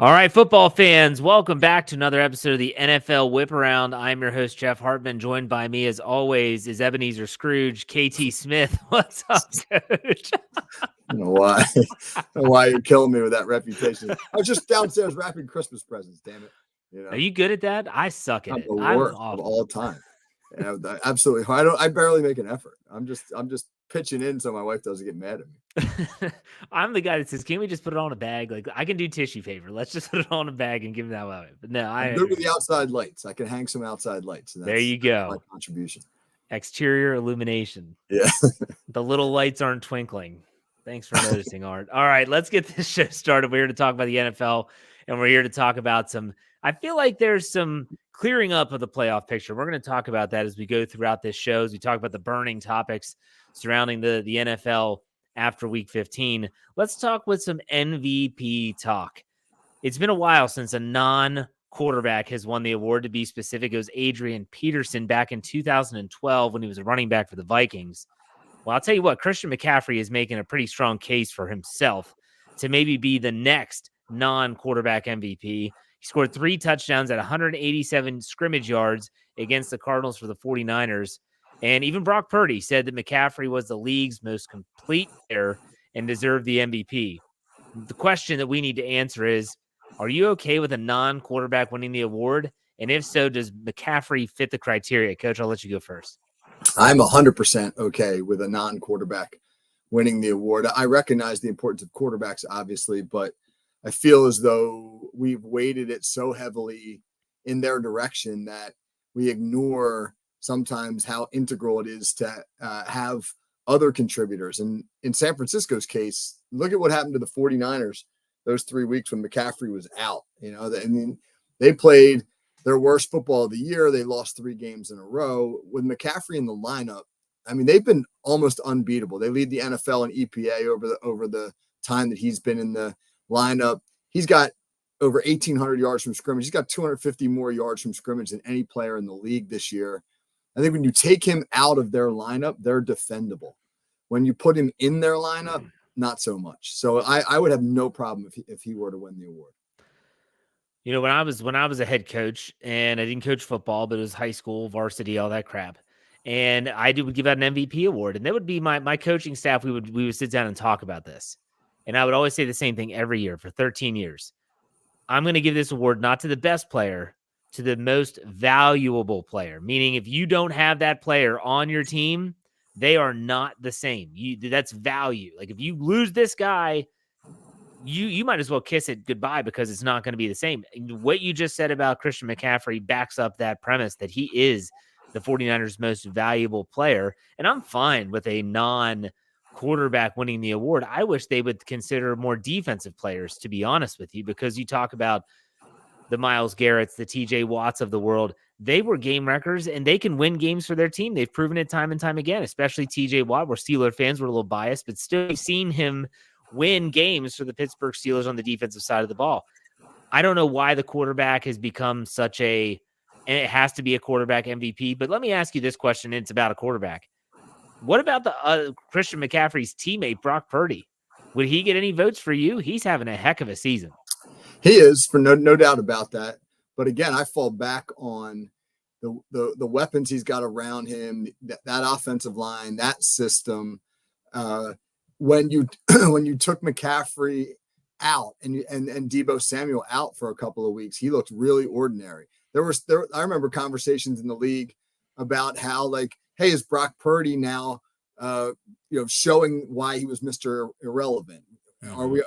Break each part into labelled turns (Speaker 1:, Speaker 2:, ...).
Speaker 1: All right, football fans, welcome back to another episode of the NFL Whip Around. I'm your host, Jeff Hartman. Joined by me, as always, is Ebenezer Scrooge, KT Smith. What's up, Coach?
Speaker 2: I don't know why. I don't know why you're killing me with that reputation. I was just downstairs wrapping Christmas presents. Damn it!
Speaker 1: Are you good at that? I suck at
Speaker 2: I'm
Speaker 1: it.
Speaker 2: the
Speaker 1: I'm
Speaker 2: worst of
Speaker 1: awful.
Speaker 2: all time. Yeah, absolutely. I barely make an effort. I'm just pitching in so my wife doesn't get mad at me.
Speaker 1: I'm the guy that says, "Can we just put it on a bag? Like I can do tissue paper. Let's just put it on a bag and give it that way." But no,
Speaker 2: I'm good with the outside lights. I can hang some outside lights. And
Speaker 1: there you
Speaker 2: that's my
Speaker 1: go.
Speaker 2: contribution.
Speaker 1: Exterior illumination.
Speaker 2: Yeah.
Speaker 1: The little lights aren't twinkling. Thanks for noticing, Art. All right, let's get this show started. We're here to talk about the NFL, and we're here to talk about I feel like there's some clearing up of the playoff picture. We're going to talk about that as we go throughout this show, as we talk about the burning topics surrounding the NFL after Week 15. Let's talk with some MVP talk. It's been a while since a non-quarterback has won the award. To be specific, it was Adrian Peterson back in 2012 when he was a running back for the Vikings. Well, I'll tell you what, Christian McCaffrey is making a pretty strong case for himself to maybe be the next non-quarterback MVP. He scored 3 touchdowns at 187 scrimmage yards against the Cardinals for the 49ers. And even Brock Purdy said that McCaffrey was the league's most complete player and deserved the MVP. The question that we need to answer is, are you okay with a non-quarterback winning the award? And if so, does McCaffrey fit the criteria? Coach, I'll let you go first.
Speaker 2: I'm 100% okay with a non-quarterback winning the award. I recognize the importance of quarterbacks, obviously, but I feel as though we've weighted it so heavily in their direction that we ignore sometimes how integral it is to have other contributors. And in San Francisco's case, look at what happened to the 49ers those 3 weeks when McCaffrey was out. I mean, they played their worst football of the year. They lost 3 games in a row. With McCaffrey in the lineup, I mean, they've been almost unbeatable. They lead the NFL in EPA over the time that he's been in the lineup. He's got over 1,800 yards from scrimmage. He's got 250 more yards from scrimmage than any player in the league this year. I think when you take him out of their lineup, they're defendable. When you put him in their lineup, not so much. So I would have no problem if he were to win the award.
Speaker 1: You know, when I was a head coach, and I didn't coach football, but it was high school, varsity, all that crap. And would give out an MVP award, and that would be my coaching staff. We would sit down and talk about this. And I would always say the same thing every year for 13 years. I'm going to give this award not to the best player, to the most valuable player. Meaning, if you don't have that player on your team, they are not the same. That's value. Like if you lose this guy, you might as well kiss it goodbye because it's not going to be the same. What you just said about Christian McCaffrey backs up that premise that he is the 49ers' most valuable player. And I'm fine with a non-quarterback winning the award. I wish they would consider more defensive players, to be honest with you, because you talk about the Myles Garretts, the TJ Watts of the world. They were game wreckers, and they can win games for their team. They've proven it time and time again, especially TJ Watt, where Steeler fans were a little biased, but still you've seen him win games for the Pittsburgh Steelers on the defensive side of the ball. I don't know why the quarterback has become and it has to be a quarterback MVP, but let me ask you this question. It's about a quarterback. What about the Christian McCaffrey's teammate, Brock Purdy? Would he get any votes for you? He's having a heck of a season.
Speaker 2: He is, for no doubt about that. But again, I fall back on the weapons he's got around him, that offensive line, that system. When you took McCaffrey out and Deebo Samuel out for a couple of weeks, he looked really ordinary. I remember conversations in the league about how, like, hey, is Brock Purdy now showing why he was Mr. Irrelevant?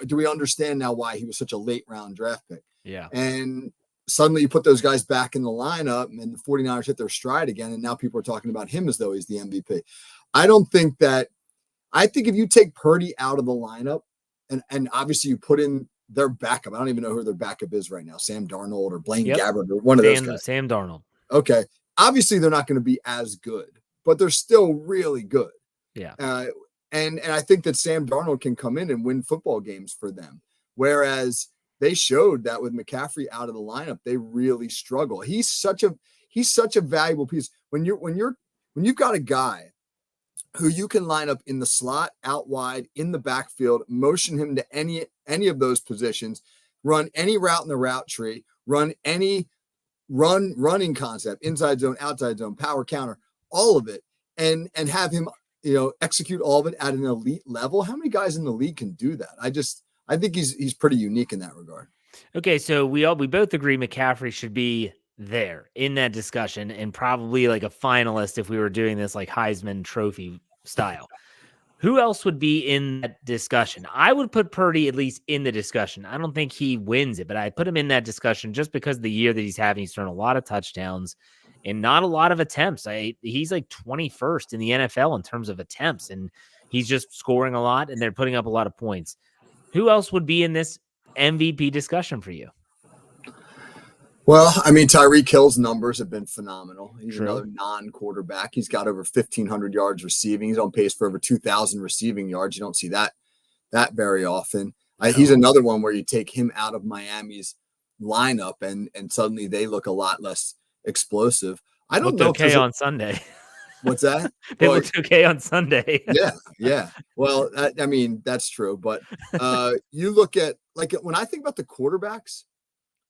Speaker 2: Do we understand now why he was such a late round draft pick?
Speaker 1: Yeah.
Speaker 2: And suddenly you put those guys back in the lineup and the 49ers hit their stride again. And now people are talking about him as though he's the MVP. I think if you take Purdy out of the lineup and obviously you put in their backup, I don't even know who their backup is right now, Sam Darnold or Blaine Gabbert or one of those guys.
Speaker 1: Sam Darnold.
Speaker 2: Okay. Obviously they're not going to be as good, but they're still really good.
Speaker 1: Yeah.
Speaker 2: And I think that Sam Darnold can come in and win football games for them. Whereas they showed that with McCaffrey out of the lineup, they really struggle. He's such a valuable piece. When you've got a guy who you can line up in the slot, out wide, in the backfield, motion him to any of those positions, run any route in the route tree, run any running concept, inside zone, outside zone, power counter, all of it, and have him, execute all of it at an elite level. How many guys in the league can do that? I think he's pretty unique in that regard.
Speaker 1: Okay, so we both agree McCaffrey should be there in that discussion and probably like a finalist if we were doing this like Heisman Trophy style. Who else would be in that discussion? I would put Purdy at least in the discussion. I don't think he wins it, but I put him in that discussion just because of the year that he's having. He's thrown a lot of touchdowns and not a lot of attempts. He's like 21st in the NFL in terms of attempts, and he's just scoring a lot, and they're putting up a lot of points. Who else would be in this MVP discussion for you?
Speaker 2: Well, I mean, Tyreek Hill's numbers have been phenomenal. He's
Speaker 1: True.
Speaker 2: another non-quarterback. He's got over 1,500 yards receiving. He's on pace for over 2,000 receiving yards. You don't see that very often. He's another one where you take him out of Miami's lineup and suddenly they look a lot less explosive. I don't know.
Speaker 1: Okay on Sunday.
Speaker 2: What's that?
Speaker 1: They looked okay on Sunday.
Speaker 2: Yeah. Well, I mean, that's true. But you look at, like, when I think about the quarterbacks,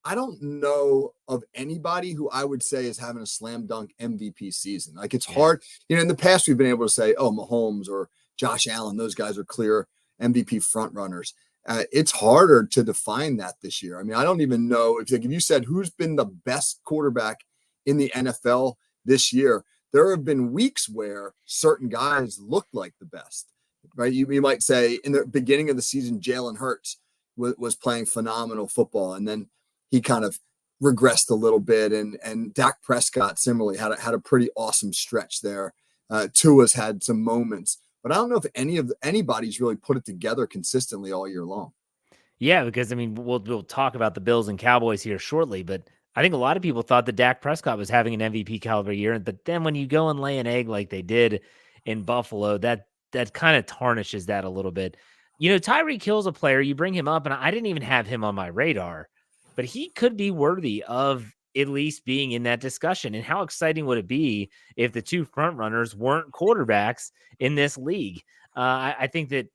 Speaker 2: I don't know of anybody who I would say is having a slam dunk MVP season. Like, it's hard. In the past, we've been able to say, oh, Mahomes or Josh Allen, those guys are clear MVP front runners. It's harder to define that this year. I mean, I don't even know if you said who's been the best quarterback in the NFL this year, there have been weeks where certain guys looked like the best, right? You might say in the beginning of the season, Jalen Hurts was playing phenomenal football, and then he kind of regressed a little bit. And Dak Prescott similarly had a pretty awesome stretch there. Tua's had some moments, but I don't know if anybody's really put it together consistently all year long.
Speaker 1: Yeah, because I mean, we'll talk about the Bills and Cowboys here shortly, but I think a lot of people thought that Dak Prescott was having an MVP caliber year, but then when you go and lay an egg like they did in Buffalo, that kind of tarnishes that a little bit. Tyreek Hill's a player, you bring him up, and I didn't even have him on my radar, but he could be worthy of at least being in that discussion. And how exciting would it be if the two front runners weren't quarterbacks in this league? I think that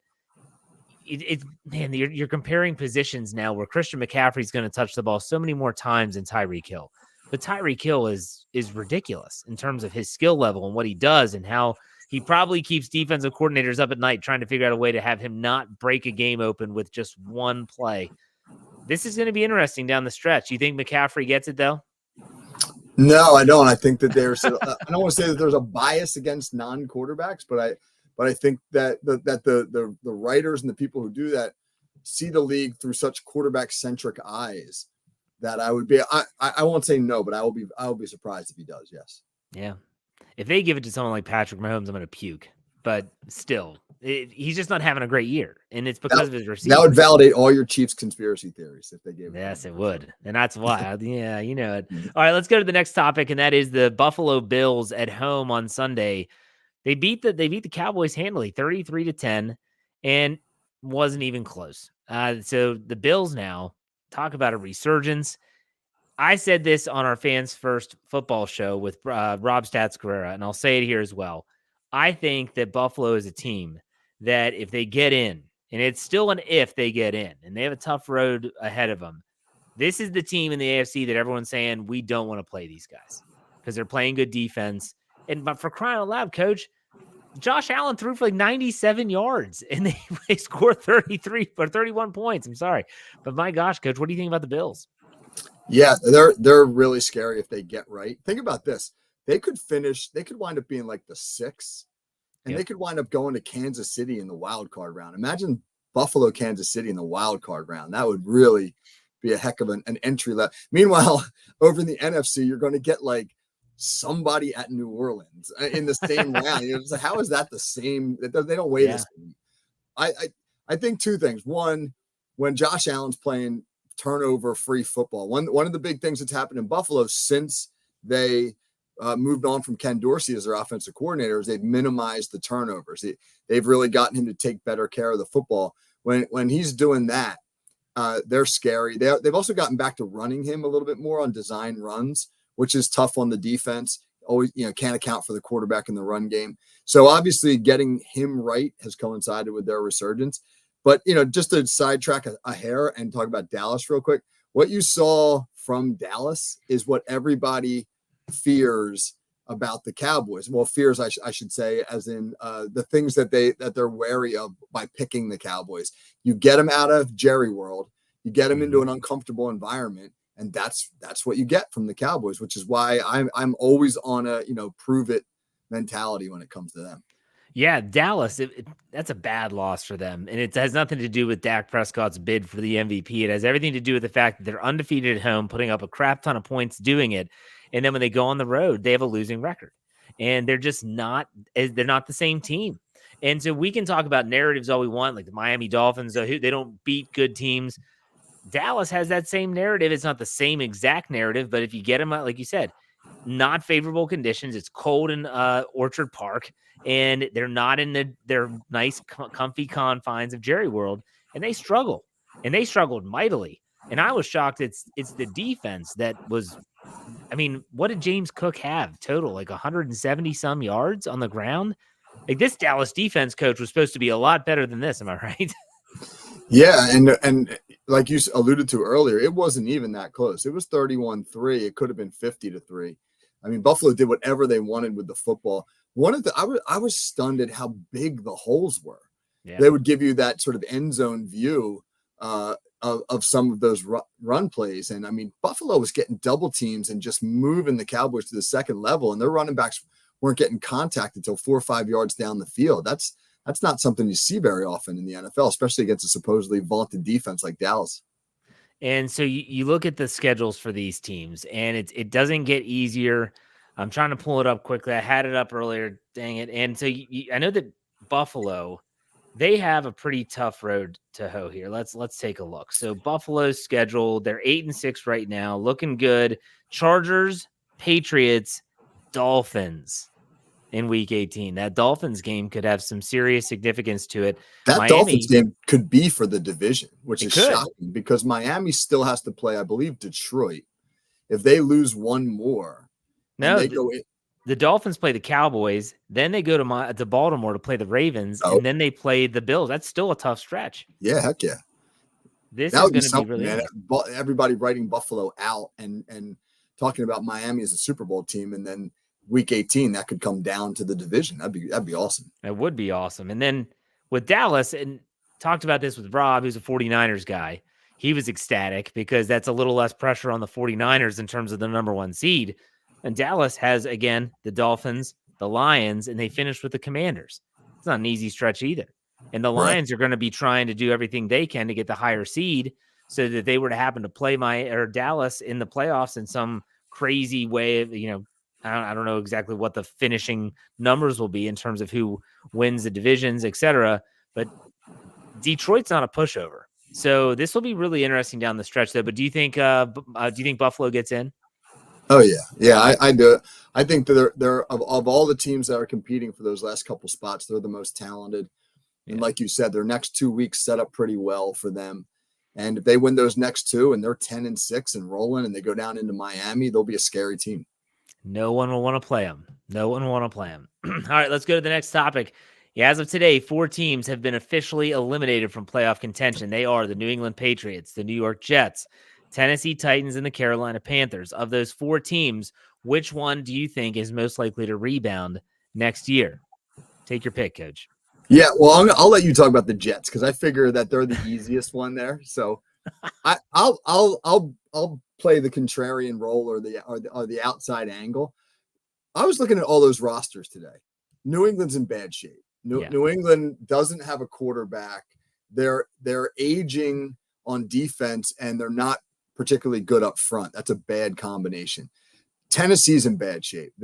Speaker 1: man, you're comparing positions now where Christian McCaffrey's going to touch the ball so many more times than Tyreek Hill. But Tyreek Hill is ridiculous in terms of his skill level and what he does and how he probably keeps defensive coordinators up at night trying to figure out a way to have him not break a game open with just one play. This is going to be interesting down the stretch. You think McCaffrey gets it, though?
Speaker 2: No, I don't. I think that there's I don't want to say that there's a bias against non-quarterbacks, but I think that the writers and the people who do that see the league through such quarterback-centric eyes that I won't say no, but I will be surprised if he does. Yes.
Speaker 1: Yeah. If they give it to someone like Patrick Mahomes, I'm going to puke. But still, he's just not having a great year, and it's because of his receivers.
Speaker 2: That would validate all your Chiefs conspiracy theories if they gave it.
Speaker 1: Yes, it would, and that's why. Yeah, you know it. All right, let's go to the next topic, and that is the Buffalo Bills at home on Sunday. They beat the Cowboys handily, 33-10, and wasn't even close. So the Bills now talk about a resurgence. I said this on our Fans First football show with Rob Stats Guerrera, and I'll say it here as well. I think that Buffalo is a team that if they get in, and it's still an if they get in, and they have a tough road ahead of them, this is the team in the AFC that everyone's saying we don't want to play these guys because they're playing good defense. But for crying out loud, Coach, Josh Allen threw for like 97 yards, and they scored 33 or 31 points. I'm sorry. But my gosh, Coach, what do you think about the Bills?
Speaker 2: Yeah, they're really scary if they get right. Think about this. They could wind up being like the 6th, and they could wind up going to Kansas City in the wild card round. Imagine Buffalo, Kansas City in the wild card round. That would really be a heck of an entry level. Meanwhile, over in the NFC, you're going to get like somebody at New Orleans in the same round. It's like, how is that the same? They don't weigh the same. I think two things. One, when Josh Allen's playing turnover-free football, one of the big things that's happened in Buffalo since they moved on from Ken Dorsey as their offensive coordinator is they've minimized the turnovers. They've really gotten him to take better care of the football. When he's doing that, they're scary. They've also gotten back to running him a little bit more on design runs, which is tough on the defense. Always, can't account for the quarterback in the run game. So obviously getting him right has coincided with their resurgence. But, just to sidetrack a hair and talk about Dallas real quick, what you saw from Dallas is what everybody fears about the Cowboys. Well, fears, I should say, as in the things that they're wary of by picking the Cowboys. You get them out of Jerry World, you get them into an uncomfortable environment, and that's what you get from the Cowboys, which is why I'm always on a prove it mentality when it comes to them.
Speaker 1: Yeah, Dallas, that's a bad loss for them. And it has nothing to do with Dak Prescott's bid for the MVP. It has everything to do with the fact that they're undefeated at home, putting up a crap ton of points doing it. And then when they go on the road, they have a losing record. And they're just they're not the same team. And so we can talk about narratives all we want, like the Miami Dolphins, they don't beat good teams. Dallas has that same narrative. It's not the same exact narrative, but if you get them, like you said, not favorable conditions. It's cold in Orchard Park, and they're not in their nice, comfy confines of Jerry World, and they struggle, and they struggled mightily. And I was shocked. It's the defense that was. I mean, what did James Cook have total? Like 170 some yards on the ground. Like this Dallas defense coach was supposed to be a lot better than this. Am I right?
Speaker 2: Yeah, and like you alluded to earlier, it wasn't even that close. It was 31-3. It could have been 50-3. I mean, Buffalo did whatever they wanted with the football. I was stunned at how big the holes were. Yeah. They would give you that sort of end zone view of some of those run plays. And I mean, Buffalo was getting double teams and just moving the Cowboys to the second level, and their running backs weren't getting contact until 4 or 5 yards down the field. That's not something you see very often in the NFL, especially against a supposedly vaunted defense like Dallas.
Speaker 1: And so you look at the schedules for these teams, and it doesn't get easier. I'm trying to pull it up quickly. I had it up earlier. Dang it. And so I know that Buffalo, they have a pretty tough road to hoe here. Let's take a look. So Buffalo's schedule, they're 8-6 right now, looking good. Chargers, Patriots, Dolphins in week 18. That Dolphins game could have some serious significance to it.
Speaker 2: That
Speaker 1: Miami,
Speaker 2: Dolphins game could be for the division, which is shocking because Miami still has to play, I believe, Detroit. If they lose one more,
Speaker 1: the Dolphins play the Cowboys, then they go to Baltimore to play the Ravens, and then they play the Bills. That's still a tough stretch.
Speaker 2: Yeah, heck yeah.
Speaker 1: This is going to be really
Speaker 2: everybody writing Buffalo out and talking about Miami as a Super Bowl team, and then week 18 that could come down to the division. That'd be awesome.
Speaker 1: That would be awesome. And then with Dallas, and talked about this with Rob, who's a 49ers guy, he was ecstatic because that's a little less pressure on the 49ers in terms of the number one seed. And Dallas has, again, the Dolphins, the Lions, and they finished with the Commanders. It's not an easy stretch either. And the Lions are going to be trying to do everything they can to get the higher seed so that they were to happen to play Dallas in the playoffs in some crazy way. I don't know exactly what the finishing numbers will be in terms of who wins the divisions, et cetera. But Detroit's not a pushover. So this will be really interesting down the stretch, though. But do you think Buffalo gets in?
Speaker 2: Oh yeah, I do. I think that they're of all the teams that are competing for those last couple spots, they're the most talented. And like you said, their next 2 weeks set up pretty well for them. And if they win those next two and they're 10-6 and rolling, and they go down into Miami, they'll be a scary team.
Speaker 1: No one will want to play them. No one will want to play them. All right, let's go to the next topic. Yeah, as of today, 4 teams have been officially eliminated from playoff contention. They are the New England Patriots, the New York Jets, Tennessee Titans, and the Carolina Panthers. Of those 4 teams, which one do you think is most likely to rebound next year? Take your pick, Coach.
Speaker 2: Yeah, well, I'll let you talk about the Jets because I figure that they're the easiest one there. So I'll play the contrarian role or the outside angle. I was looking at all those rosters today. New England's in bad shape. New England doesn't have a quarterback. They're aging on defense, and they're not particularly good up front. That's a bad combination. Tennessee's in bad shape.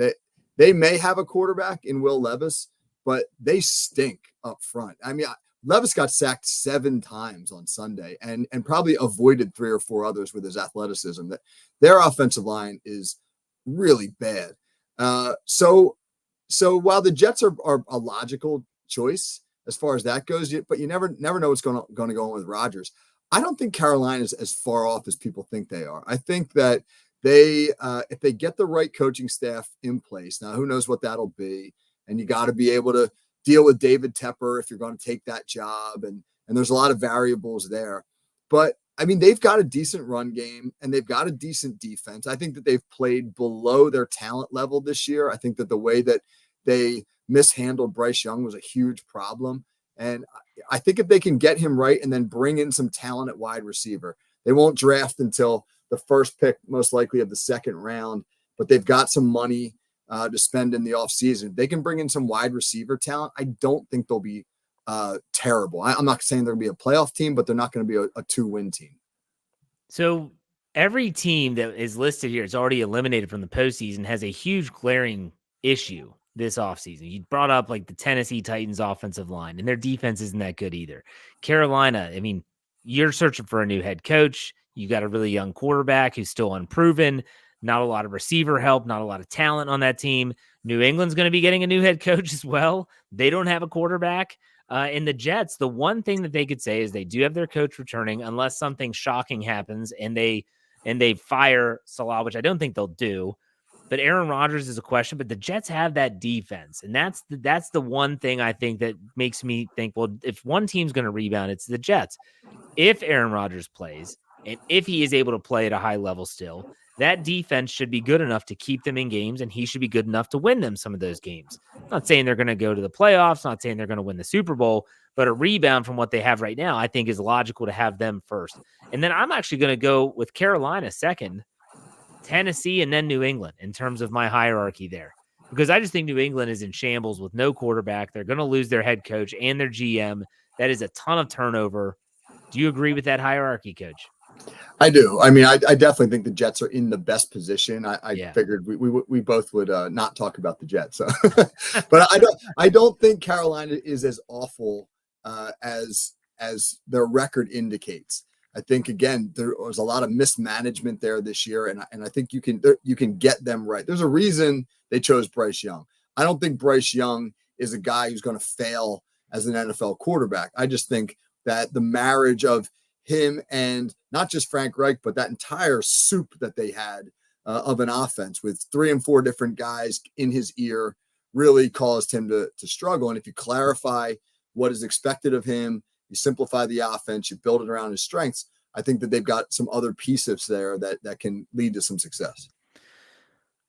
Speaker 2: They may have a quarterback in Will Levis, but they stink up front. I mean, Levis got sacked 7 times on Sunday and probably avoided 3 or 4 others with his athleticism. That their offensive line is really bad. So while the Jets are a logical choice as far as that goes, but you never know what's going to go on with Rodgers. I don't think Carolina is as far off as people think they are. I think that if they get the right coaching staff in place, now who knows what that'll be, and you got to be able to deal with David Tepper if you're going to take that job, and and there's a lot of variables there. But I mean, they've got a decent run game and they've got a decent defense. I think that they've played below their talent level this year. I think that the way that they mishandled Bryce Young was a huge problem. And I think if they can get him right and then bring in some talent at wide receiver, they won't draft until the first pick, most likely of the second round, but they've got some money to spend in the offseason. If they can bring in some wide receiver talent, I don't think they'll be terrible. I'm not saying they're going to be a playoff team, but they're not going to be a 2-win team.
Speaker 1: So every team that is listed here is already eliminated from the postseason, has a huge glaring issue this offseason. You brought up like the Tennessee Titans offensive line, and their defense isn't that good either. Carolina, I mean, you're searching for a new head coach. You got a really young quarterback who's still unproven, not a lot of receiver help, not a lot of talent on that team. New England's going to be getting a new head coach as well. They don't have a quarterback. In the Jets, the one thing that they could say is they do have their coach returning, unless something shocking happens and they fire Salah, which I don't think they'll do. But Aaron Rodgers is a question. But the Jets have that defense, and that's the one thing I think that makes me think, well, if one team's going to rebound, it's the Jets. If Aaron Rodgers plays, and if he is able to play at a high level still, that defense should be good enough to keep them in games, and he should be good enough to win them some of those games. Not saying they're going to go to the playoffs, not saying they're going to win the Super Bowl, but a rebound from what they have right now, I think is logical to have them first. And then I'm actually going to go with Carolina second, Tennessee, and then New England in terms of my hierarchy there. Because I just think New England is in shambles with no quarterback. They're going to lose their head coach and their GM. That is a ton of turnover. Do you agree with that hierarchy, Coach?
Speaker 2: I do. I mean, I definitely think the Jets are in the best position. I
Speaker 1: Yeah.
Speaker 2: figured we both would not talk about the Jets. So. But I don't think Carolina is as awful as their record indicates. I think, again, there was a lot of mismanagement there this year, and I think you can get them right. There's a reason they chose Bryce Young. I don't think Bryce Young is a guy who's going to fail as an NFL quarterback. I just think that the marriage of him and not just Frank Reich, but that entire soup that they had of an offense with 3 and 4 different guys in his ear really caused him to struggle. And if you clarify what is expected of him, you simplify the offense, you build it around his strengths, I think that they've got some other pieces there that can lead to some success.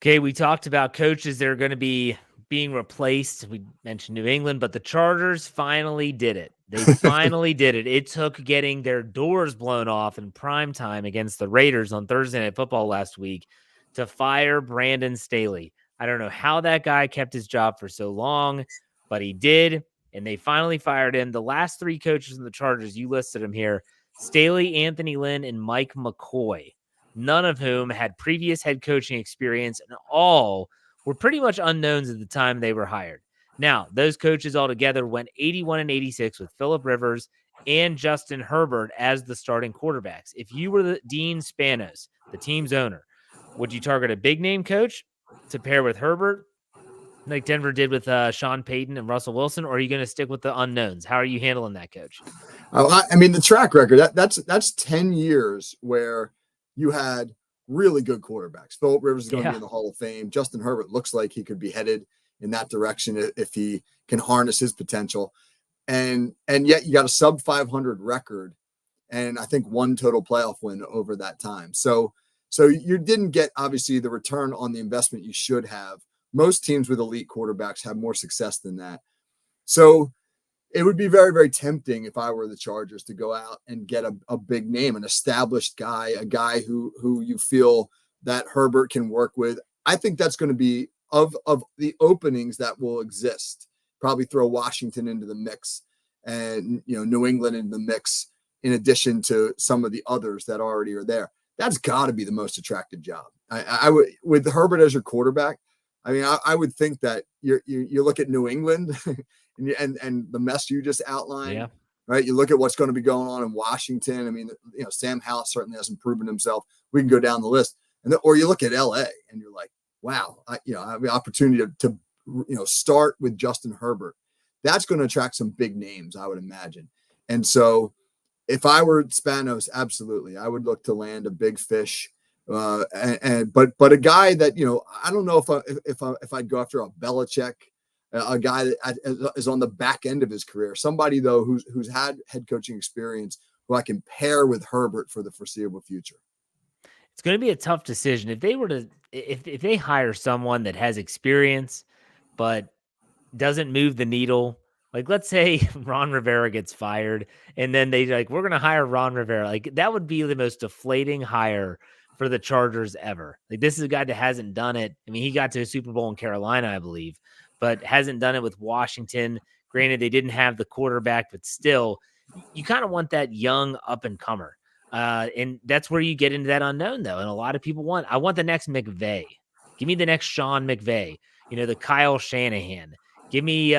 Speaker 1: Okay, we talked about coaches that are going to be being replaced. We mentioned New England, but the Chargers finally did it. They finally did it. It took getting their doors blown off in prime time against the Raiders on Thursday Night Football last week to fire Brandon Staley. I don't know how that guy kept his job for so long, but he did, and they finally fired him. The last 3 coaches in the Chargers, you listed them here, Staley, Anthony Lynn, and Mike McCoy, none of whom had previous head coaching experience, and all were pretty much unknowns at the time they were hired. Now, those coaches altogether went 81-86 with Phillip Rivers and Justin Herbert as the starting quarterbacks. If you were the Dean Spanos, the team's owner, would you target a big-name coach to pair with Herbert, like Denver did with Sean Payton and Russell Wilson, or are you going to stick with the unknowns? How are you handling that, Coach?
Speaker 2: I mean, the track record, that's 10 years where you had really good quarterbacks. Phillip Rivers is going to be in the Hall of Fame. Justin Herbert looks like he could be headed in that direction if he can harness his potential. And yet you got a sub 500 record and I think 1 total playoff win over that time. So you didn't get obviously the return on the investment you should have. Most teams with elite quarterbacks have more success than that. So it would be very, very tempting if I were the Chargers to go out and get a big name, an established guy, a guy who you feel that Herbert can work with. I think that's going to be of the openings that will exist. Probably throw Washington into the mix and New England in the mix in addition to some of the others that already are there. That's got to be the most attractive job. I would, with Herbert as your quarterback. I mean, I would think that you look at New England and the mess you just outlined, right? You look at what's going to be going on in Washington. I mean, Sam Howell certainly hasn't proven himself. We can go down the list, or you look at LA and you're like, wow, I have the opportunity to start with Justin Herbert. That's going to attract some big names, I would imagine. And so, if I were Spanos, absolutely, I would look to land a big fish. But a guy that I don't know if I'd go after a Belichick. a guy that is on the back end of his career. Somebody though who's had head coaching experience who I can pair with Herbert for the foreseeable future.
Speaker 1: It's going to be a tough decision if they were to if they hire someone that has experience but doesn't move the needle. Like, let's say Ron Rivera gets fired, and then they like, we're going to hire Ron Rivera. Like, that would be the most deflating hire for the Chargers ever. Like, this is a guy that hasn't done it. I mean, he got to a Super Bowl in Carolina, I believe, but hasn't done it with Washington. Granted, they didn't have the quarterback, but still, you kind of want that young up and comer. And that's where you get into that unknown, though. And a lot of people I want the next McVay. Give me the next Sean McVay, the Kyle Shanahan. Give me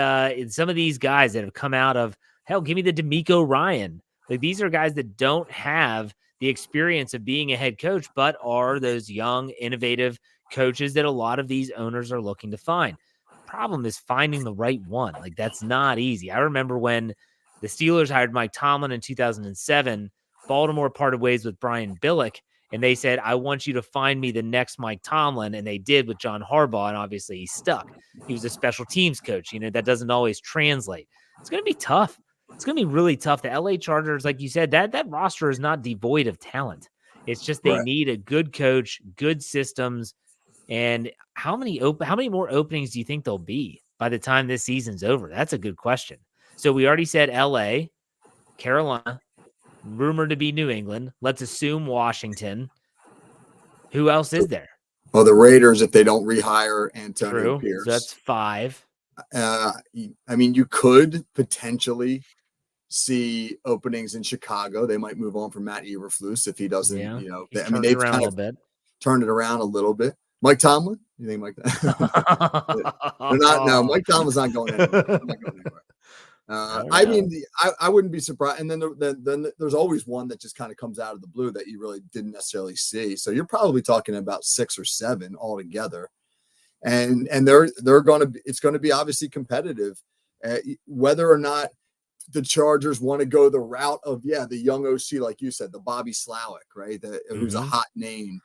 Speaker 1: some of these guys that have come out of hell. Give me the D'Amico Ryan. Like, these are guys that don't have the experience of being a head coach, but are those young, innovative coaches that a lot of these owners are looking to find. Problem is finding the right one. Like, that's not easy. I remember when the Steelers hired Mike Tomlin in 2007, Baltimore parted ways with Brian Billick, and they said, I want you to find me the next Mike Tomlin. And they did with John Harbaugh, and obviously he stuck. He was a special teams coach. That doesn't always translate. It's going to be tough. It's going to be really tough. The LA Chargers, like you said, that roster is not devoid of talent. It's just they
Speaker 2: Right.
Speaker 1: need a good coach, good systems. And how many more openings do you think there'll be by the time this season's over? That's a good question. So we already said LA, Carolina, rumored to be New England. Let's assume Washington. Who else is there?
Speaker 2: Well, the Raiders, if they don't rehire Antonio
Speaker 1: True.
Speaker 2: Pierce,
Speaker 1: So that's 5.
Speaker 2: I mean, you could potentially see openings in Chicago. They might move on from Matt Eberflus if he doesn't.
Speaker 1: Yeah. He's
Speaker 2: I mean,
Speaker 1: turned it
Speaker 2: they've
Speaker 1: around a
Speaker 2: kind
Speaker 1: little
Speaker 2: of
Speaker 1: bit.
Speaker 2: turned it around a little bit. Mike Tomlin, you think Mike? They're not. No, Mike Tomlin's not going anywhere. Not going anywhere. I mean, I wouldn't be surprised. And then there's always one that just kind of comes out of the blue that you really didn't necessarily see. So you're probably talking about 6 or 7 altogether, and they're going to. It's going to be obviously competitive, whether or not the Chargers want to go the route of the young OC, like you said, the Bobby Slowick, right? Who's a hot name,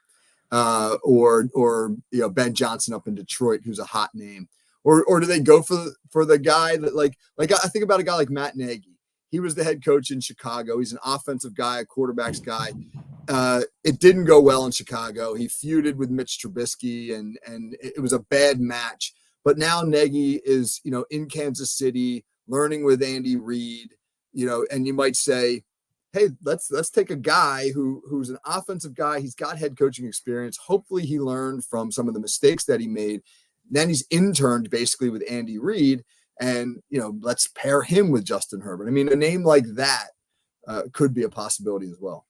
Speaker 2: or Ben Johnson up in Detroit, who's a hot name. Or do they go for the guy that like I think about a guy like Matt Nagy. He was the head coach in Chicago. He's an offensive guy, a quarterbacks guy. It didn't go well in Chicago. He feuded with Mitch Trubisky, and it was a bad match. But now Nagy is in Kansas City, learning with Andy Reid. And you might say, hey, let's take a guy who's an offensive guy. He's got head coaching experience. Hopefully, he learned from some of the mistakes that he made. Then he's interned basically with Andy Reid, and let's pair him with Justin Herbert. I mean, a name like that could be a possibility as well.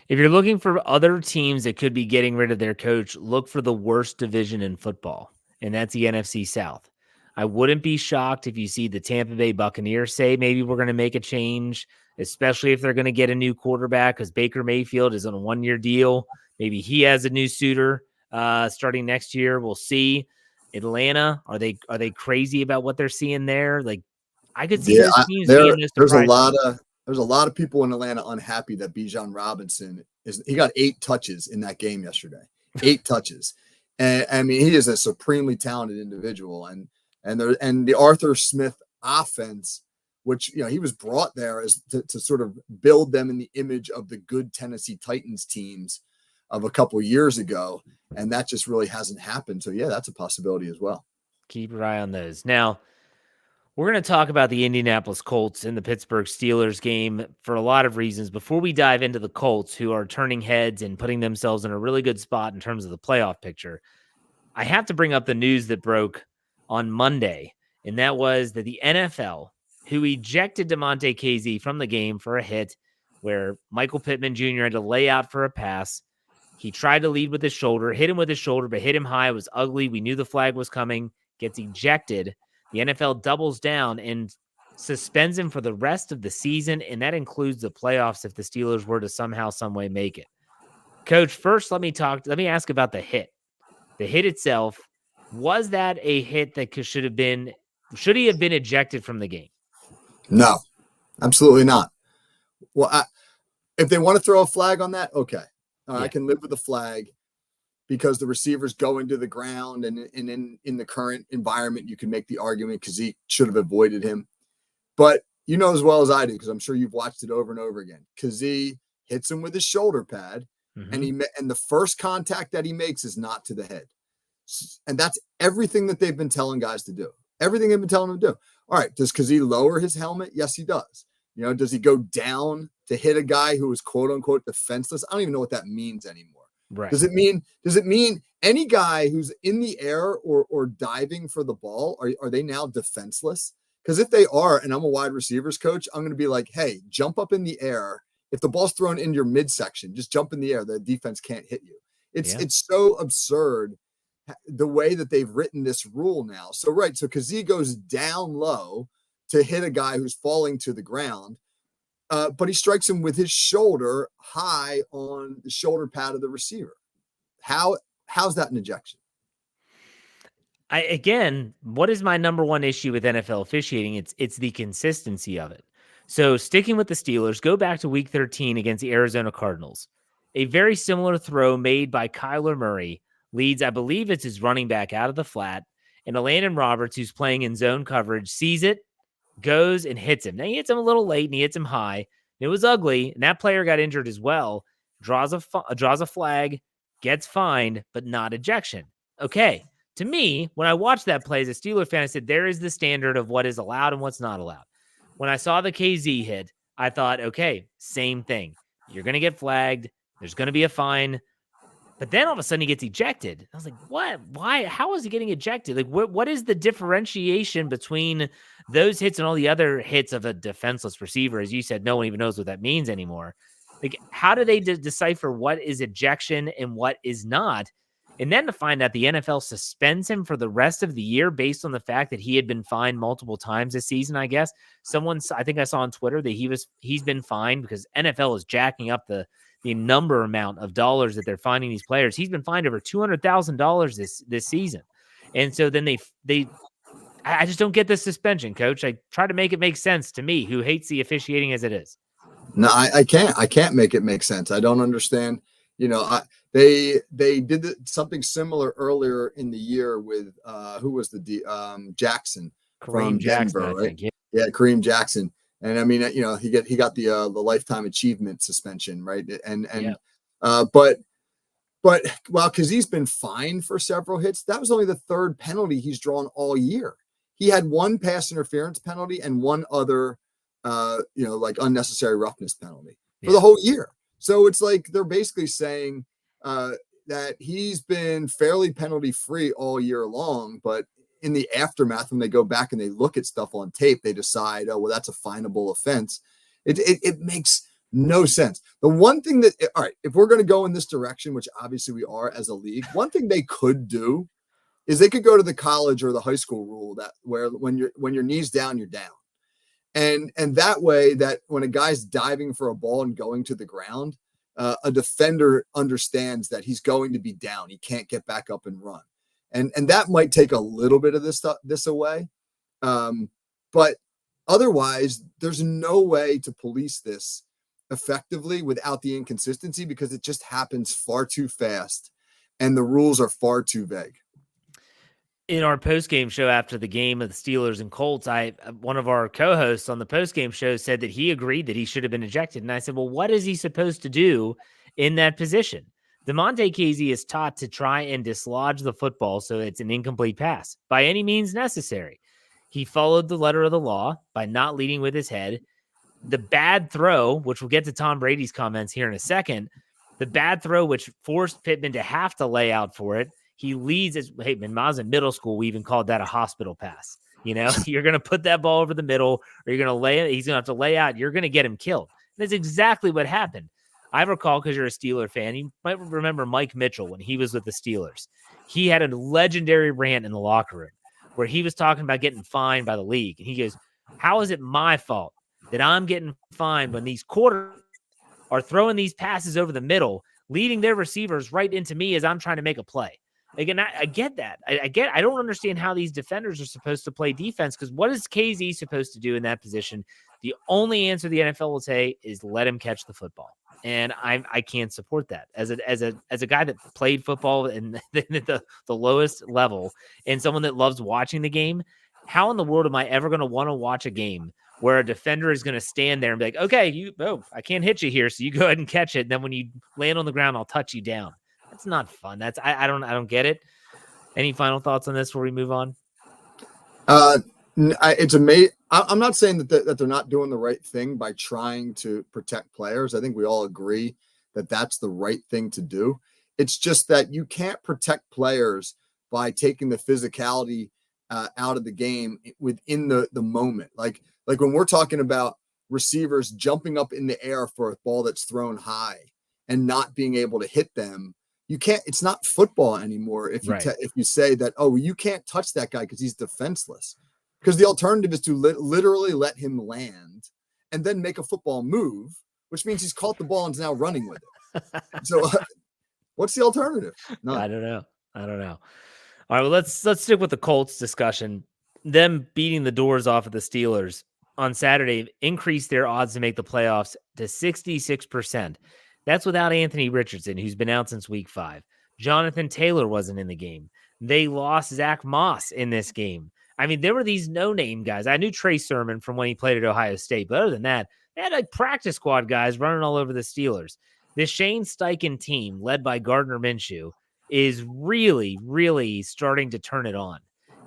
Speaker 1: If you're looking for other teams that could be getting rid of their coach, look for the worst division in football, and that's the NFC South. I wouldn't be shocked if you see the Tampa Bay Buccaneers say maybe we're going to make a change, especially if they're going to get a new quarterback, because Baker Mayfield is on a 1-year deal. Maybe he has a new suitor starting next year. We'll see. Atlanta, are they crazy about what they're seeing there? Like, I could see those teams being the surprise.
Speaker 2: There's a lot of people in Atlanta unhappy that Bijan Robinson he got 8 touches in that game yesterday. 8 touches. And I mean, he is a supremely talented individual, and the Arthur Smith offense, which he was brought there as to sort of build them in the image of the good Tennessee Titans teams of a couple years ago, and that just really hasn't happened. So that's a possibility as well.
Speaker 1: Keep your eye on those. Now, we're going to talk about the Indianapolis Colts and the Pittsburgh Steelers game for a lot of reasons. Before we dive into the Colts, who are turning heads and putting themselves in a really good spot in terms of the playoff picture, I have to bring up the news that broke on Monday, and that was that the NFL, who ejected DeMonte Casey from the game for a hit where Michael Pittman Jr. had to lay out for a pass. He tried to lead with his shoulder, hit him with his shoulder, but hit him high. It was ugly. We knew the flag was coming. Gets ejected. The NFL doubles down and suspends him for the rest of the season, and that includes the playoffs if the Steelers were to somehow, some way make it. Coach, first let me ask about the hit. The hit itself, was that a hit that should he have been ejected from the game?
Speaker 2: No, absolutely not. Well, if they want to throw a flag on that, okay. I can live with the flag. because the receivers go into the ground, and in the current environment, you can make the argument because he should have avoided him. But you know as well as I do, because I'm sure you've watched it over and over again. Kazee hits him with his shoulder pad, and the first contact that he makes is not to the head. And that's everything that they've been telling guys to do. Everything they've been telling him to do. All right, does Kazee lower his helmet? Yes, he does. Does he go down to hit a guy who is quote unquote defenseless? I don't even know what that means anymore.
Speaker 1: Right.
Speaker 2: Does it mean any guy who's in the air or diving for the ball, are they now defenseless? Because if they are, and I'm a wide receivers coach, I'm going to be like, hey, jump up in the air. If the ball's thrown in your midsection, just jump in the air. The defense can't hit you. It's so absurd the way that they've written this rule now. So Kazee goes down low to hit a guy who's falling to the ground, but he strikes him with his shoulder high on the shoulder pad of the receiver. How's that an ejection?
Speaker 1: Again, what is my number one issue with NFL officiating? It's the consistency of it. So sticking with the Steelers, go back to week 13 against the Arizona Cardinals. A very similar throw made by Kyler Murray leads, I believe it's his running back out of the flat, and Elandon Roberts, who's playing in zone coverage, sees it, goes and hits him. Now he hits him a little late and he hits him high. It was ugly, and that player got injured as well. Draws a flag, gets fined, but not ejection. Okay. To me, when I watched that play as a Steeler fan, I said, there is the standard of what is allowed and what's not allowed. When I saw the KZ hit, I thought, okay, same thing. You're going to get flagged. There's going to be a fine. But then all of a sudden he gets ejected. I was like, what? Why? How is he getting ejected? Like, what is the differentiation between those hits and all the other hits of a defenseless receiver? As you said, no one even knows what that means anymore. Like, how do they decipher what is ejection and what is not? And then to find out the NFL suspends him for the rest of the year based on the fact that he had been fined multiple times this season, I guess. I think I saw on Twitter that he's been fined because NFL is jacking up the number amount of dollars that they're finding these players. He's been fined over $200,000 this season. And so then I just don't get the suspension, coach. I try to make it make sense to me, who hates the officiating as it is.
Speaker 2: No, I can't make it make sense. I don't understand. They did something similar earlier in the year with who was Jackson from Denver, right? Yeah, Kareem Jackson. And I mean, he got the lifetime achievement suspension, right? But while Kazee's been fined for several hits, that was only the third penalty he's drawn all year. He had one pass interference penalty and one other, like unnecessary roughness penalty for the whole year. So it's like they're basically saying that he's been fairly penalty free all year long, but in the aftermath, when they go back and they look at stuff on tape, they decide, oh, well, that's a finable offense. It makes no sense. The one thing all right, if we're going to go in this direction, which obviously we are as a league, one thing they could do is they could go to the college or the high school rule that where when your knee's down, you're down. And that way, that when a guy's diving for a ball and going to the ground, a defender understands that he's going to be down. He can't get back up and run. And that might take a little bit of this away. But otherwise, there's no way to police this effectively without the inconsistency, because it just happens far too fast and the rules are far too vague.
Speaker 1: In our post-game show after the game of the Steelers and Colts, one of our co-hosts on the post-game show said that he agreed that he should have been ejected. And I said, well, what is he supposed to do in that position? Damontae Kazee is taught to try and dislodge the football so it's an incomplete pass by any means necessary. He followed the letter of the law by not leading with his head. The bad throw, which we'll get to Tom Brady's comments here in a second, the bad throw which forced Pittman to have to lay out for it. He leads when I was in middle school, we even called that a hospital pass. You're going to put that ball over the middle, or you're going to lay it. He's going to have to lay out. You're going to get him killed. And that's exactly what happened. I recall, because you're a Steeler fan, you might remember Mike Mitchell when he was with the Steelers. He had a legendary rant in the locker room where he was talking about getting fined by the league. And he goes, how is it my fault that I'm getting fined when these quarterbacks are throwing these passes over the middle, leading their receivers right into me as I'm trying to make a play? Again, I get that. I don't understand how these defenders are supposed to play defense, because what is KZ supposed to do in that position? The only answer the NFL will say is let him catch the football. And I can't support that as a guy that played football and at the lowest level and someone that loves watching the game. How in the world am I ever going to want to watch a game where a defender is going to stand there and be like, okay, I can't hit you here, so you go ahead and catch it. And then when you land on the ground, I'll touch you down. That's not fun. I don't get it. Any final thoughts on this before we move on?
Speaker 2: It's amazing. I'm not saying that they're not doing the right thing by trying to protect players. I think we all agree that that's the right thing to do. It's just that you can't protect players by taking the physicality out of the game within the moment. Like when we're talking about receivers jumping up in the air for a ball that's thrown high and not being able to hit them. You can't. It's not football anymore. If you say that, oh, you can't touch that guy because he's defenseless, because the alternative is to literally let him land and then make a football move, which means he's caught the ball and is now running with it. So, what's the alternative? None.
Speaker 1: I don't know. All right, well, let's stick with the Colts discussion. Them beating the doors off of the Steelers on Saturday increased their odds to make the playoffs to 66%. That's without Anthony Richardson, who's been out since week 5. Jonathan Taylor wasn't in the game. They lost Zach Moss in this game. I mean, there were these no-name guys. I knew Trey Sermon from when he played at Ohio State, but other than that, they had like practice squad guys running all over the Steelers. This Shane Steichen team, led by Gardner Minshew, is really, really starting to turn it on.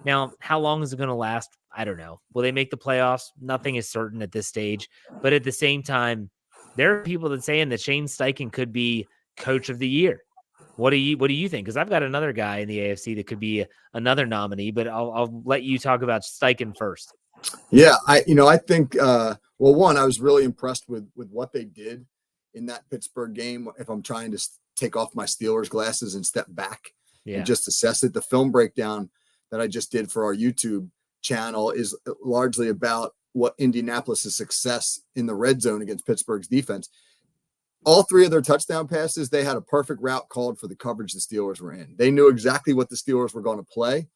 Speaker 1: Now, how long is it going to last? I don't know. Will they make the playoffs? Nothing is certain at this stage. But at the same time, there are people that saying that Shane Steichen could be coach of the year. What do you think? Because I've got another guy in the AFC that could be another nominee, but I'll let you talk about Steichen first.
Speaker 2: Yeah, I think one, I was really impressed with what they did in that Pittsburgh game. If I'm trying to take off my Steelers glasses and step back and just assess it, the film breakdown that I just did for our YouTube channel is largely about what Indianapolis' success in the red zone against Pittsburgh's defense. All 3 of their touchdown passes, they had a perfect route called for the coverage the Steelers were in. They knew exactly what the Steelers were going to play,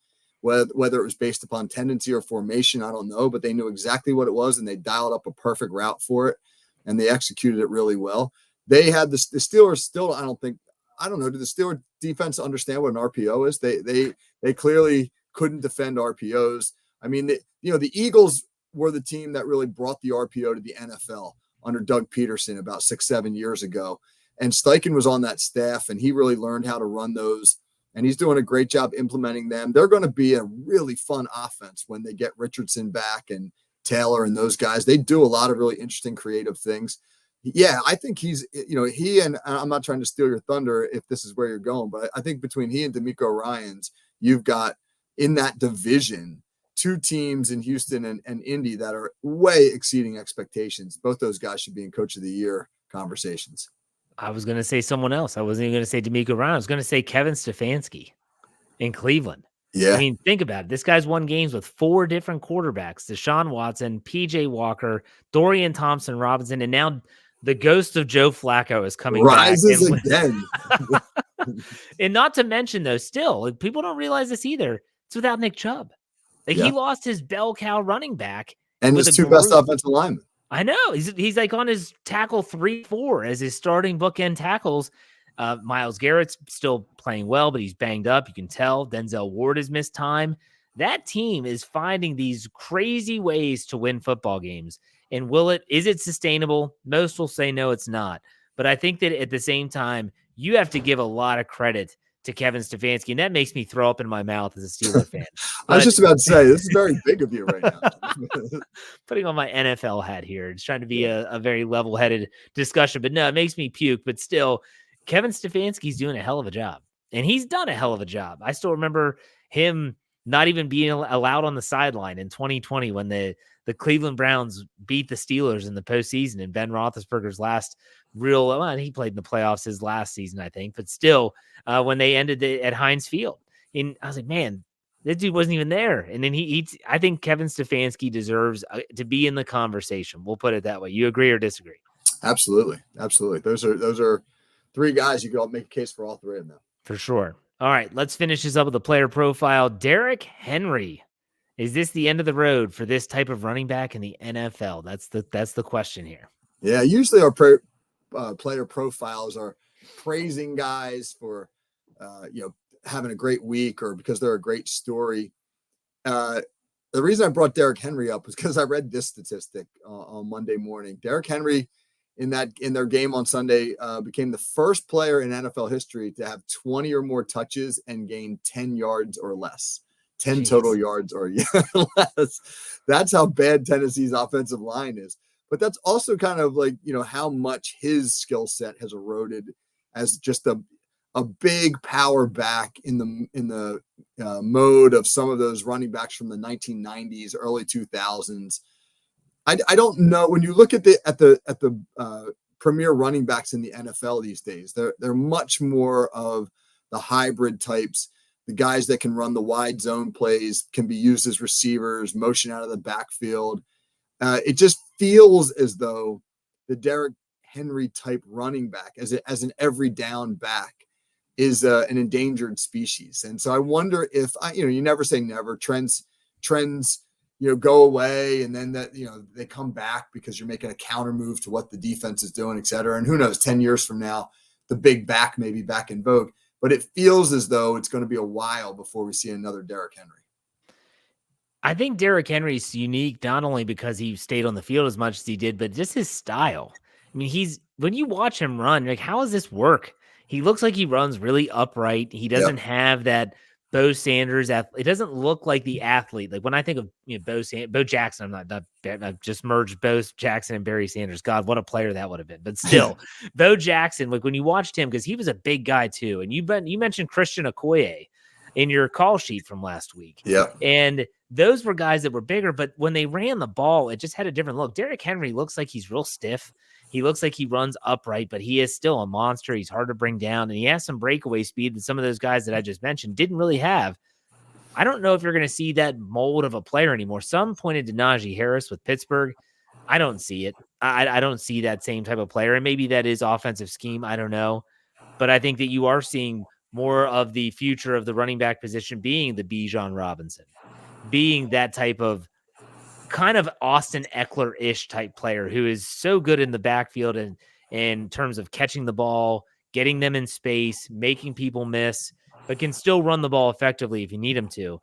Speaker 2: whether it was based upon tendency or formation, I don't know, but they knew exactly what it was, and they dialed up a perfect route for it, and they executed it really well. They had the Steelers still, I don't know, did the Steelers defense understand what an RPO is? They clearly couldn't defend RPOs. I mean, the Eagles were the team that really brought the RPO to the NFL under Doug Peterson about 6-7 years ago. And Steichen was on that staff, and he really learned how to run those, and he's doing a great job implementing them. They're going to be a really fun offense when they get Richardson back and Taylor and those guys. They do a lot of really interesting, creative things. Yeah, I think he and I'm not trying to steal your thunder if this is where you're going, but I think between he and D'Amico Ryans, you've got in that division 2 teams in Houston and Indy that are way exceeding expectations. Both those guys should be in Coach of the Year conversations.
Speaker 1: I was going to say someone else. I wasn't even going to say D'Amico Ryan. I was going to say Kevin Stefanski in Cleveland.
Speaker 2: Yeah.
Speaker 1: I mean, think about it. This guy's won games with 4 different quarterbacks: Deshaun Watson, PJ Walker, Dorian Thompson-Robinson, and now the ghost of Joe Flacco is coming
Speaker 2: Rises again.
Speaker 1: And not to mention, though, still, people don't realize this either. It's without Nick Chubb. He lost his bell cow running back
Speaker 2: and his 2 best offensive linemen.
Speaker 1: I know he's like on his tackle 3-4 as his starting bookend tackles. Myles Garrett's still playing well, but he's banged up. You can tell Denzel Ward has missed time. That team is finding these crazy ways to win football games. And is it sustainable? Most will say no, it's not. But I think that at the same time, you have to give a lot of credit to Kevin Stefanski, and that makes me throw up in my mouth as a Steeler fan.
Speaker 2: I was just about to say, this is very big of you right now.
Speaker 1: Putting on my NFL hat here. It's trying to be a very level-headed discussion, but no, it makes me puke. But still, Kevin Stefanski's doing a hell of a job, and he's done a hell of a job. I still remember him not even being allowed on the sideline in 2020 when the Cleveland Browns beat the Steelers in the postseason, and Ben Roethlisberger's last he played in the playoffs his last season, I think, but still, when they ended at Heinz Field, and I was like, man, that dude wasn't even there. And then I think Kevin Stefanski deserves to be in the conversation. We'll put it that way. You agree or disagree?
Speaker 2: Absolutely. Those are 3 guys you can make a case for all 3 of them.
Speaker 1: For sure. All right, let's finish this up with the player profile. Derrick Henry. Is this the end of the road for this type of running back in the NFL? That's the question here.
Speaker 2: Yeah, usually player profiles are praising guys for, having a great week or because they're a great story. The reason I brought Derrick Henry up was because I read this statistic on Monday morning. Derrick Henry in their game on Sunday became the first player in NFL history to have 20 or more touches and gain 10 yards or less. 10
Speaker 1: Jeez.
Speaker 2: total yards or less. That's how bad Tennessee's offensive line is. But that's also kind of like, how much his skill set has eroded as just a big power back in the mode of some of those running backs from the 1990s, early 2000s. I don't know, when you look at the premier running backs in the NFL these days, they're much more of the hybrid types. The guys that can run the wide zone plays can be used as receivers, motion out of the backfield. It just feels as though the Derrick Henry type running back as an every down back is an endangered species. And so I wonder if you never say never. Trends go away, and then that they come back because you're making a counter move to what the defense is doing, et cetera. And who knows, 10 years from now, the big back may be back in vogue. But it feels as though it's going to be a while before we see another Derrick Henry.
Speaker 1: I think Derrick Henry's unique not only because he stayed on the field as much as he did, but just his style. I mean, when you watch him run, like, how does this work? He looks like he runs really upright. He doesn't have that Bo Sanders. It doesn't look like the athlete. Like when I think of Bo Jackson, I've just merged Bo Jackson and Barry Sanders. God, what a player that would have been. But still, Bo Jackson, like when you watched him, because he was a big guy too. And you mentioned Christian Okoye in your call sheet from last week.
Speaker 2: Yeah.
Speaker 1: And those were guys that were bigger, but when they ran the ball, it just had a different look. Derrick Henry looks like he's real stiff. He looks like he runs upright, but he is still a monster. He's hard to bring down, and he has some breakaway speed that some of those guys that I just mentioned didn't really have. I don't know if you're going to see that mold of a player anymore. Some pointed to Najee Harris with Pittsburgh. I don't see it. I don't see that same type of player, and maybe that is offensive scheme. I don't know. But I think that you are seeing more of the future of the running back position being the Bijan Robinson, being that type of kind of Austin Eckler-ish type player who is so good in the backfield and in terms of catching the ball, getting them in space, making people miss, but can still run the ball effectively if you need him to.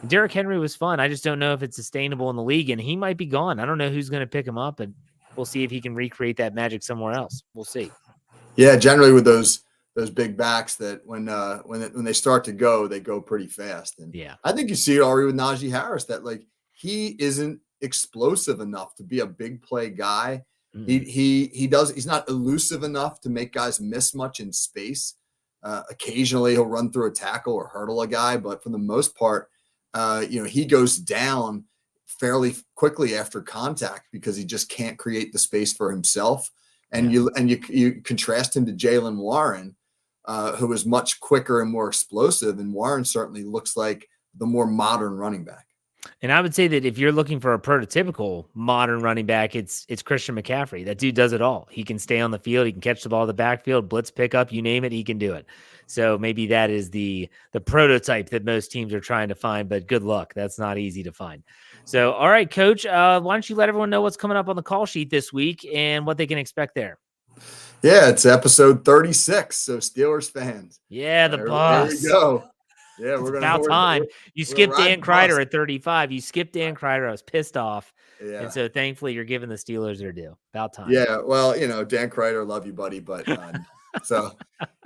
Speaker 1: And Derrick Henry was fun. I just don't know if it's sustainable in the league, and he might be gone. I don't know who's going to pick him up, and we'll see if he can recreate that magic somewhere else. We'll see.
Speaker 2: Yeah, generally with those big backs that when they start to go, they go pretty fast. And
Speaker 1: yeah,
Speaker 2: I think you see it already with Najee Harris that like he isn't explosive enough to be a big play guy. Mm-hmm. He's not elusive enough to make guys miss much in space. Occasionally he'll run through a tackle or hurdle a guy, but for the most part, he goes down fairly quickly after contact because he just can't create the space for himself. And you contrast him to Jaylen Warren, who is much quicker and more explosive. And Warren certainly looks like the more modern running back.
Speaker 1: And I would say that if you're looking for a prototypical modern running back, it's Christian McCaffrey. That dude does it all. He can stay on the field. He can catch the ball in the backfield, blitz pickup, you name it, he can do it. So maybe that is the prototype that most teams are trying to find, but good luck. That's not easy to find. So, all right, Coach, why don't you let everyone know what's coming up on the call sheet this week and what they can expect there?
Speaker 2: Yeah, it's episode 36. So Steelers fans.
Speaker 1: Yeah, the bus.
Speaker 2: There we go. Yeah,
Speaker 1: it's about time. You skipped Dan Kreider at 35. You skipped Dan Kreider. I was pissed off. Yeah. And so thankfully you're giving the Steelers their due. About time.
Speaker 2: Yeah. Well, Dan Kreider, love you, buddy. But so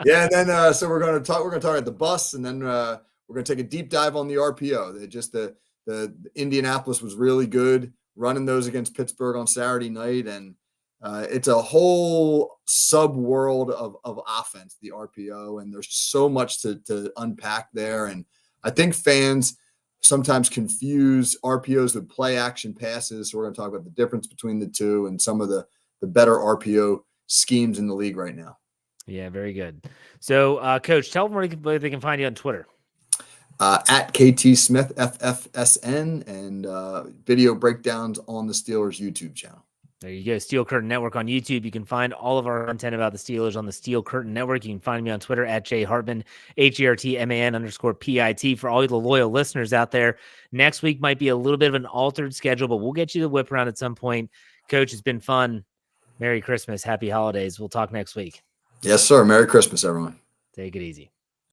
Speaker 2: yeah, and then so we're gonna talk about the bus, and then we're gonna take a deep dive on the RPO. The Indianapolis was really good running those against Pittsburgh on Saturday night, and it's a whole sub world of offense, the RPO, and there's so much to unpack there. And I think fans sometimes confuse RPOs with play action passes. So we're going to talk about the difference between the two and some of the better RPO schemes in the league right now.
Speaker 1: Yeah, very good. So, Coach, tell them where they can find you on Twitter.
Speaker 2: At KT Smith FFSN, and video breakdowns on the Steelers YouTube channel.
Speaker 1: There you go. Steel Curtain Network on YouTube. You can find all of our content about the Steelers on the Steel Curtain Network. You can find me on Twitter at jhartman, HERTMAN_PIT. For all the loyal listeners out there, next week might be a little bit of an altered schedule, but we'll get you the whip around at some point. Coach, it's been fun. Merry Christmas. Happy holidays. We'll talk next week.
Speaker 2: Yes, sir. Merry Christmas, everyone.
Speaker 1: Take it easy.